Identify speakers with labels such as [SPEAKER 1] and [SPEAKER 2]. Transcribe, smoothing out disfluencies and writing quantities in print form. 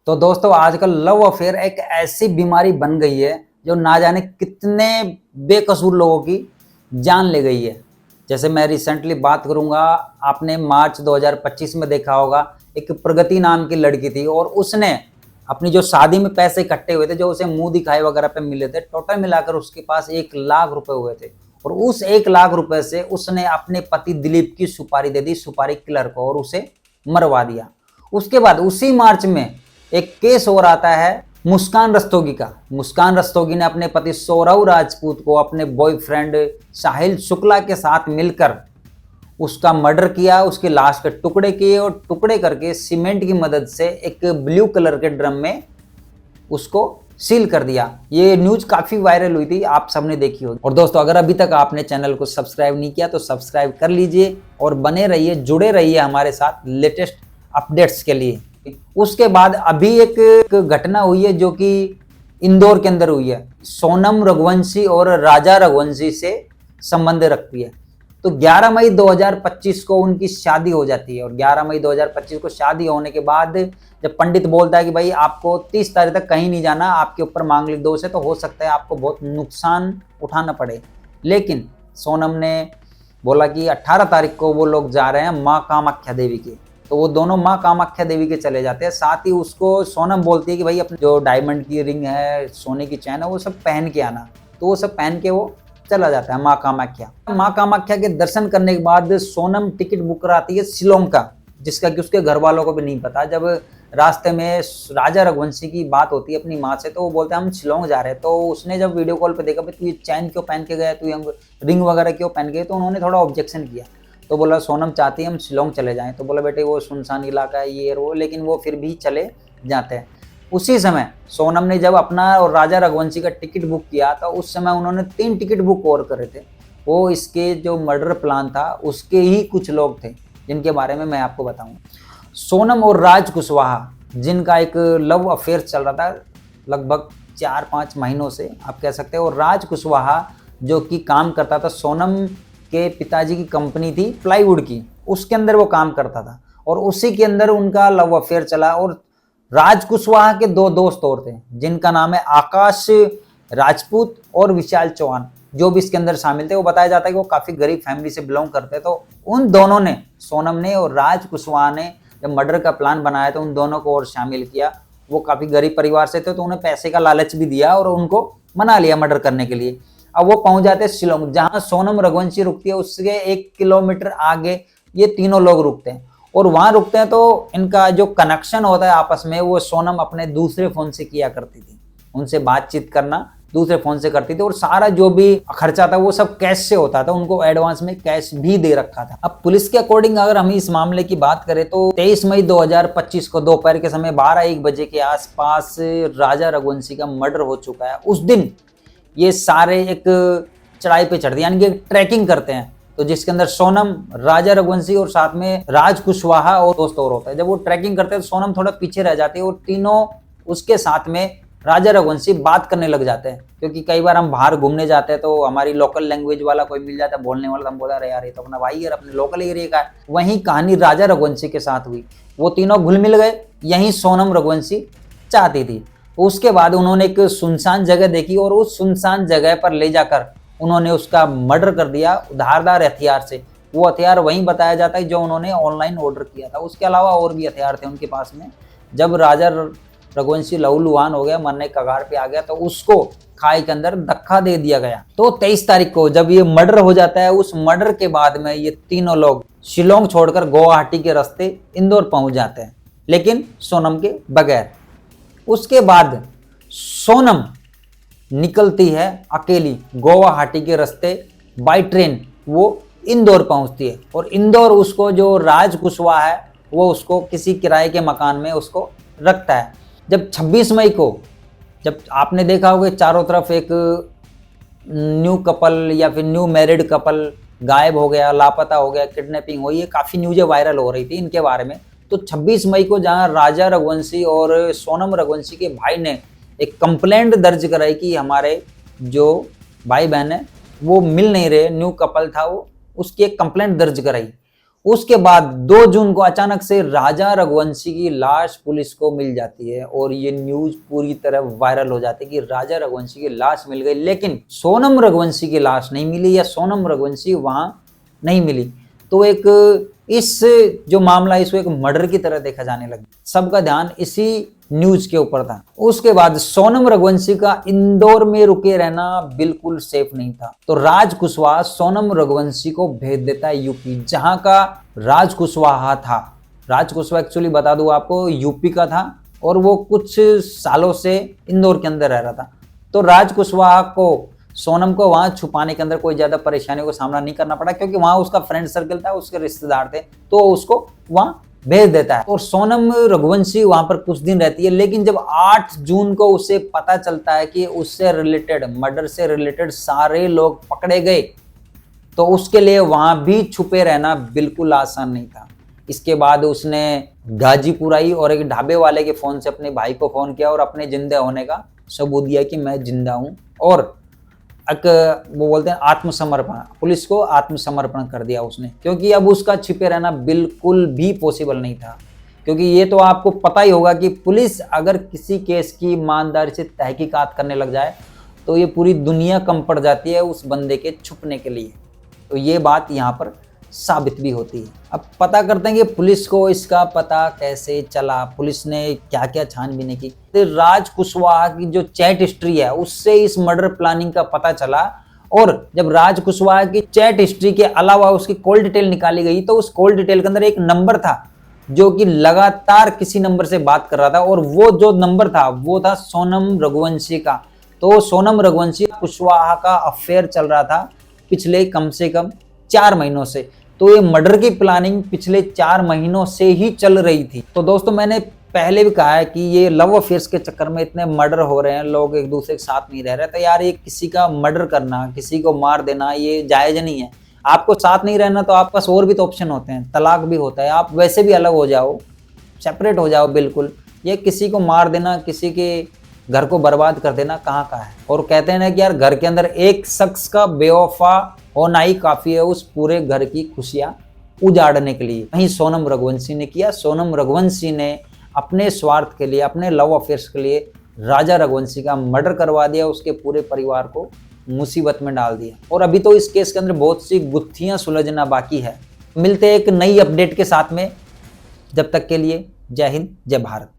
[SPEAKER 1] तो दोस्तों आजकल लव अफेयर एक ऐसी बीमारी बन गई है जो ना जाने कितने बेकसूर लोगों की जान ले गई है। जैसे मैं रिसेंटली बात करूंगा, आपने मार्च 2025 में देखा होगा, एक प्रगति नाम की लड़की थी और उसने अपनी जो शादी में पैसे इकट्ठे हुए थे, जो उसे मुंह दिखाए वगैरह पे मिले थे, टोटल मिलाकर उसके पास 1 लाख रुपए हुए थे। और उस 1 लाख रुपए से उसने अपने पति दिलीप की सुपारी दे दी, सुपारी किलर को, और उसे मरवा दिया। उसके बाद उसी मार्च में एक केस और आता है मुस्कान रस्तोगी का। मुस्कान रस्तोगी ने अपने पति सौरव राजपूत को अपने बॉयफ्रेंड साहिल शुक्ला के साथ मिलकर उसका मर्डर किया, उसकी लाश के टुकड़े किए और टुकड़े करके सीमेंट की मदद से एक ब्लू कलर के ड्रम में उसको सील कर दिया। ये न्यूज काफी वायरल हुई थी, आप सबने देखी होगी। और दोस्तों अगर अभी तक आपने चैनल को सब्सक्राइब नहीं किया तो सब्सक्राइब कर लीजिए और बने रहिए, जुड़े रहिए हमारे साथ लेटेस्ट अपडेट्स के लिए। उसके बाद अभी एक घटना हुई है जो कि इंदौर के अंदर हुई है। सोनम रघुवंशी और राजा रघुवंशी से संबंध रखती है। तो 11 मई 2025 को उनकी शादी हो जाती है और 11 मई 2025 को शादी होने के बाद जब पंडित बोलता है कि भाई आपको 30 तारीख तक कहीं नहीं जाना, आपके ऊपर मांगलिक दोष है, तो हो सकता है आपको बहुत नुकसान उठाना पड़े। लेकिन सोनम ने बोला कि 18 तारीख को वो लोग जा रहे हैं माँ कामाख्या देवी के, तो वो दोनों माँ कामाख्या देवी के चले जाते हैं। साथ ही उसको सोनम बोलती है कि भाई अपने जो डायमंड की रिंग है, सोने की चैन है, वो सब पहन के आना। तो वो सब पहन के वो चला जाता है माँ कामाख्या। माँ कामाख्या के दर्शन करने के बाद सोनम टिकट बुक कराती है शिलोंग का, जिसका कि उसके घर वालों को भी नहीं पता। जब रास्ते में राजा रघुवंशी की बात होती है अपनी माँ से, तो वो बोलते हैं हम शिलोंग जा रहे हैं। तो उसने जब वीडियो कॉल पे देखा भाई तू ये चैन क्यों पहन के गया, तू ये रिंग वगैरह क्यों पहन गए, तो उन्होंने थोड़ा ऑब्जेक्शन किया। तो बोला सोनम चाहती है हम शिलोंग चले जाएं। तो बोला बेटे वो सुनसान इलाका है ये वो, लेकिन वो फिर भी चले जाते हैं। उसी समय सोनम ने जब अपना और राजा रघुवंशी का टिकट बुक किया तो उस समय उन्होंने 3 टिकट बुक और करे थे। वो इसके जो मर्डर प्लान था उसके ही कुछ लोग थे जिनके बारे में मैं आपको बताऊं। सोनम और राज कुशवाहा, जिनका एक लव अफेयर चल रहा था लगभग 4-5 महीनों से आप कह सकते हैं। और राज कुशवाहा जो कि काम करता था, सोनम के पिताजी की कंपनी थी प्लाईवुड की, उसके अंदर वो काम करता था और उसी के अंदर उनका लव अफेयर चला। और राज कुशवाहा के 2 दोस्त और थे जिनका नाम है आकाश राजपूत और विशाल चौहान, जो भी इसके अंदर शामिल थे। वो बताया जाता है कि वो काफी गरीब फैमिली से बिलोंग करते। तो उन दोनों ने, सोनम ने और राज कुशवाहा ने जब मर्डर का प्लान बनाया तो उन दोनों को और शामिल किया। वो काफी गरीब परिवार से थे तो उन्हें पैसे का लालच भी दिया और उनको मना लिया मर्डर करने के लिए। अब वो पहुंच जाते हैं शिलोंग, जहां सोनम रघुवंशी रुकती है उसके 1 किलोमीटर आगे ये तीनों लोग रुकते हैं। और वहां रुकते हैं तो इनका जो कनेक्शन होता है आपस में, वो सोनम अपने दूसरे फोन से किया करती थी। उनसे बातचीत करना दूसरे फोन से करती थी और सारा जो भी खर्चा था वो सब कैश से होता था। उनको एडवांस में कैश भी दे रखा था। अब पुलिस के अकॉर्डिंग अगर हम इस मामले की बात करें तो 23 मई 2025 को दोपहर के समय 12-1 बजे के आसपास राजा रघुवंशी का मर्डर हो चुका है। उस दिन ये सारे एक चढ़ाई पे चढ़ते हैं, यानी कि एक ट्रैकिंग करते हैं, तो जिसके अंदर सोनम, राजा रघुवंशी और साथ में राज कुशवाहा और दोस्त और होता है। जब वो ट्रैकिंग करते हैं तो सोनम थोड़ा पीछे रह जाती है और तीनों उसके साथ में राजा रघुवंशी बात करने लग जाते हैं। क्योंकि कई बार हम बाहर घूमने जाते हैं तो हमारी लोकल लैंग्वेज वाला कोई मिल जाता है बोलने वाला, हम बोला अरे यार ये तो अपना भाई है, अपने लोकल एरिया का है। वहीं कहानी राजा रघुवंशी के साथ हुई, वो तीनों घुल मिल गए। यही सोनम रघुवंशी चाहती थी। उसके बाद उन्होंने एक सुनसान जगह देखी और उस सुनसान जगह पर ले जाकर उन्होंने उसका मर्डर कर दिया धारदार हथियार से। वो हथियार वहीं बताया जाता है जो उन्होंने ऑनलाइन ऑर्डर किया था। उसके अलावा और भी हथियार थे उनके पास में। जब राजा रघुवंशी लहूलुहान हो गया, मरने कगार पे आ गया, तो उसको खाई के अंदर धक्का दे दिया गया। तो 23 तारीख को जब ये मर्डर हो जाता है, उस मर्डर के बाद में ये तीनों लोग शिलोंग छोड़कर गुवाहाटी के रास्ते इंदौर पहुंच जाते हैं, लेकिन सोनम के बगैर। उसके बाद सोनम निकलती है अकेली गुवाहाटी के रास्ते बाय ट्रेन, वो इंदौर पहुंचती है। और इंदौर उसको जो राज कुशवाहा है वो उसको किसी किराए के मकान में उसको रखता है। जब 26 मई को, जब आपने देखा होगा चारों तरफ एक न्यू कपल या फिर न्यू मैरिड कपल गायब हो गया, लापता हो गया, किडनैपिंग हुई है, काफ़ी न्यूज़ें वायरल हो रही थी इनके बारे में। तो 26 मई को जहां राजा रघुवंशी और सोनम रघुवंशी के भाई ने एक कंप्लेंट दर्ज कराई कि हमारे जो भाई बहन है वो मिल नहीं रहे, न्यू कपल था वो, उसकी एक कंप्लेंट दर्ज कराई। उसके बाद 2 जून को अचानक से राजा रघुवंशी की लाश पुलिस को मिल जाती है और ये न्यूज पूरी तरह वायरल हो जाती है कि राजा रघुवंशी की लाश मिल गई, लेकिन सोनम रघुवंशी की लाश नहीं मिली या सोनम रघुवंशी वहां नहीं मिली। तो एक इस जो मामला है इसको एक मर्डर की तरह देखा जाने लगा। सबका ध्यान इसी न्यूज के ऊपर था। उसके बाद सोनम रघुवंशी का इंदौर में रुके रहना बिल्कुल सेफ नहीं था, तो राज कुशवाहा सोनम रघुवंशी को भेज देता है यूपी, जहां का राज कुशवाहा था। राज कुशवाहा एक्चुअली बता दूं आपको यूपी का था और वो कुछ सालों से इंदौर के अंदर रह रहा था। तो राज कुशवाहा को सोनम को वहां छुपाने के अंदर कोई ज्यादा परेशानियों का सामना नहीं करना पड़ा, क्योंकि वहां उसका फ्रेंड सर्कल था, उसके रिश्तेदार थे, तो उसको वहां भेज देता है। और सोनम रघुवंशी वहां पर कुछ दिन रहती है, लेकिन जब 8 जून को उसे पता चलता है कि उससे रिलेटेड मर्डर से रिलेटेड सारे लोग पकड़े गए, तो उसके लिए वहां भी छुपे रहना बिल्कुल आसान नहीं था। इसके बाद उसने गाजीपुर आई और एक ढाबे वाले के फोन से अपने भाई को फोन किया और अपने जिंदा होने का सबूत दिया कि मैं जिंदा हूं, और वो बोलते हैं आत्मसमर्पण, पुलिस को आत्मसमर्पण कर दिया उसने, क्योंकि अब उसका छिपे रहना बिल्कुल भी पॉसिबल नहीं था। क्योंकि ये तो आपको पता ही होगा कि पुलिस अगर किसी केस की ईमानदारी से तहकीकात करने लग जाए तो ये पूरी दुनिया कम पड़ जाती है उस बंदे के छुपने के लिए। तो ये बात यहाँ पर साबित भी होती है। अब पता करते हैं कि पुलिस को इसका पता कैसे चला, पुलिस ने क्या क्या छानबीन की। तो राज कुशवाहा की जो चैट हिस्ट्री है उससे इस मर्डर प्लानिंग का पता चला, और जब राज कुशवाहा की चैट हिस्ट्री के अलावा उसकी कॉल डिटेल निकाली गई तो उस कॉल डिटेल के अंदर एक नंबर था जो कि लगातार किसी नंबर से बात कर रहा था, और वो जो नंबर था वो था सोनम रघुवंशी का। तो सोनम रघुवंशी कुशवाहा का अफेयर चल रहा था पिछले कम से कम 4 महीनों से। तो ये मर्डर की प्लानिंग पिछले 4 महीनों से ही चल रही थी। तो दोस्तों मैंने पहले भी कहा है कि ये लव अफेयर्स के चक्कर में इतने मर्डर हो रहे हैं, लोग एक दूसरे के साथ नहीं रह रहे, तो यार ये किसी का मर्डर करना, किसी को मार देना ये जायज नहीं है। आपको साथ नहीं रहना तो आपके पास और भी तो ऑप्शन होते हैं, तलाक भी होता है, आप वैसे भी अलग हो जाओ, सेपरेट हो जाओ बिल्कुल। ये किसी को मार देना, किसी के घर को बर्बाद कर देना कहाँ का है। और कहते हैं ना कि यार घर के अंदर एक शख्स का बेवफा होना ही काफी है उस पूरे घर की खुशियां उजाड़ने के लिए। वहीं सोनम रघुवंशी ने किया। सोनम रघुवंशी ने अपने स्वार्थ के लिए, अपने लव अफेयर्स के लिए राजा रघुवंशी का मर्डर करवा दिया, उसके पूरे परिवार को मुसीबत में डाल दिया। और अभी तो इस केस के अंदर बहुत सी गुत्थियां सुलझना बाकी है। मिलते हैं एक नई अपडेट के साथ में, जब तक के लिए जय हिंद जय भारत।